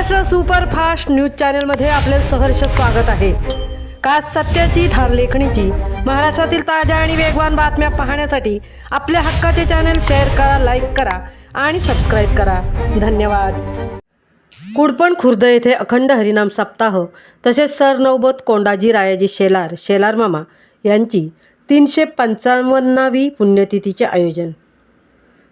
Maharashtra superfast news चॅनलमध्ये आपले सहर्ष स्वागत आहे। का सत्याची धार लेखणीची महाराष्ट्रातील ताज्या आणि वेगवान बातम्या पाहण्यासाठी आपल्या हक्काचे चॅनल शेअर करा, लाईक करा आणि सबस्क्राईब करा। धन्यवाद। कुडपण खुर्द येथे अखंड हरिनाम सप्ताह तसेच सरनौबत कोंडाजी रायाजी शेलार मामा यांची 355वी पुण्यतिथीचे आयोजन।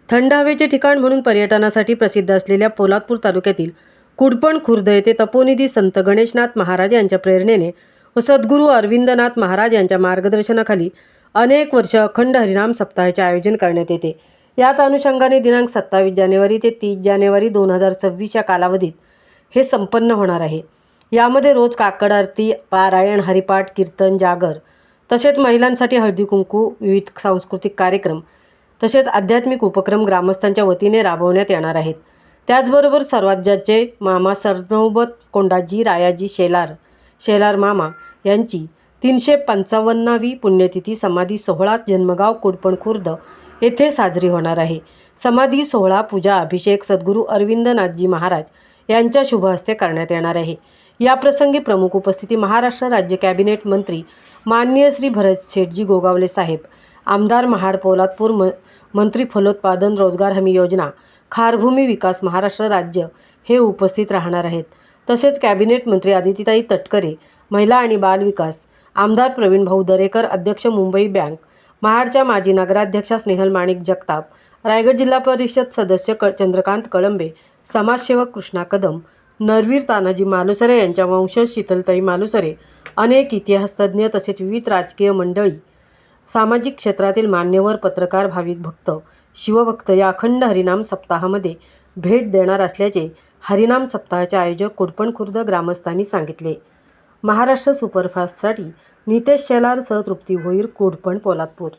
थंड हवेचे ठिकाण म्हणून पर्यटनासाठी प्रसिद्ध असलेल्या पोलादपूर तालुक्यातील कुडपण खुर्द येथे तपोनिधी संत गणेशनाथ महाराज यांच्या प्रेरणेने व सद्गुरू अरविंदनाथ महाराज यांच्या मार्गदर्शनाखाली अनेक वर्ष अखंड हरिनाम सप्ताहाचे आयोजन करण्यात येते। याच अनुषंगाने दिनांक 27 जानेवारी ते 30 जानेवारी 2026 या कालावधीत हे संपन्न होणार आहे। यामध्ये रोज काकड आरती, पारायण, हरिपाठ, कीर्तन, जागर तसेच महिलांसाठी हळदी कुंकू, विविध सांस्कृतिक कार्यक्रम तसेच आध्यात्मिक उपक्रम ग्रामस्थांच्या वतीने राबवण्यात येणार आहेत। त्याचबरोबर सर्वाज्याचे मामा सरनौबत कोंडाजी रायाजी शेलार मामा यांची 355वी पुण्यतिथी समाधी सोहळा जन्मगाव कुडपण खुर्द येथे साजरी होणार आहे। समाधी सोहळा, पूजा, अभिषेक सद्गुरू अरविंदनाथजी महाराज यांच्या शुभ हस्ते करण्यात येणार आहे। या प्रसंगी प्रमुख उपस्थिती महाराष्ट्र राज्य कॅबिनेट मंत्री माननीय श्री भरत शेठजी गोगावले साहेब, आमदार महाड पोलादपूर, मंत्री फलोत्पादन रोजगार हमी योजना, खारभूमी विकास महाराष्ट्र राज्य हे उपस्थित राहणार आहेत। तसेच कॅबिनेट मंत्री आदितीताई तटकरे, महिला आणि बाल विकास, आमदार प्रवीण भाऊ दरेकर, अध्यक्ष मुंबई बँक, महाडच्या माजी नगराध्यक्षा स्नेहल माणिक जगताप, रायगड जिल्हा परिषद सदस्य चंद्रकांत कळंबे, समाजसेवक कृष्णा कदम, नरवीर तानाजी मालुसरे यांच्या वंशज शीतलताई मालुसरे, अनेक इतिहासतज्ञ तसेच विविध राजकीय मंडळी, सामाजिक क्षेत्रातील मान्यवर, पत्रकार, भाविक भक्त, शिवभक्त या अखंड हरिनाम सप्ताहामध्ये भेट देणार असल्याचे हरिनाम सप्ताहाचे आयोजक कुडपण खुर्द ग्रामस्थांनी सांगितले। महाराष्ट्र सुपरफास्टसाठी नितेश शेलार सह तृप्ती भोईर, कुडपण, पोलादपूर।